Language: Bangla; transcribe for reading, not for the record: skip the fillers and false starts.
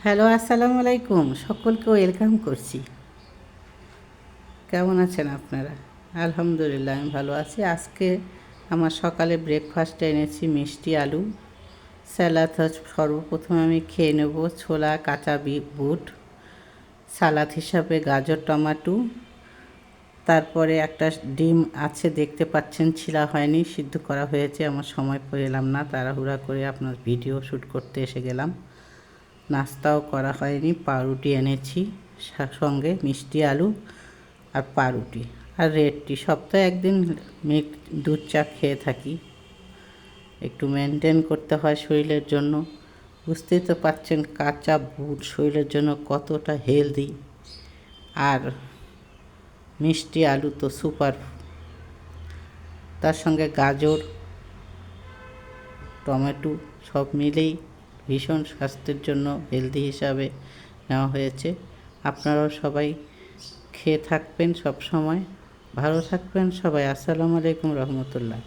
হ্যালো, আসসালামু আলাইকুম। সকলকে ওয়েলকাম করছি। কেমন আছেন আপনারা? আলহামদুলিল্লাহ, আমি ভালো আছি। আজকে আমার সকালে ব্রেকফাস্টে এনেছি মিষ্টি আলু স্যালাড। সর্বপ্রথমে আমি খেয়ে নেব ছোলা, কাঁচা বুট, সালাদ হিসাবে গাজর, টমাটো, তারপরে একটা ডিম আছে, দেখতে পাচ্ছেন ছিলা হয়নি, সিদ্ধ করা হয়েছে। আমার সময় পেলাম না, তাড়াহুড়া করে আপনার ভিডিও শ্যুট করতে এসে গেলাম। নাস্তাও করা হয়নি। পাউরুটি এনেছি, সঙ্গে মিষ্টি আলু আর পাউরুটি আর রেড টি। সপ্তাহে একদিন দুধ চা খেয়ে থাকি, একটু মেনটেন করতে হয় শরীরের জন্য। বুঝতেই তো পারছেন কাঁচা বুট শরীরের জন্য কতটা হেলদি, আর মিষ্টি আলু তো সুপার। তার সঙ্গে গাজর, টমেটো সব মিলেই ভীষণ স্বাস্থ্যের জন্য হেলদি হিসাবে নেওয়া হয়েছে। আপনারাও সবাই খেয়ে থাকবেন, সব সময় ভালো থাকবেন সবাই। আসসালামু আলাইকুম রহমতুল্লাহ।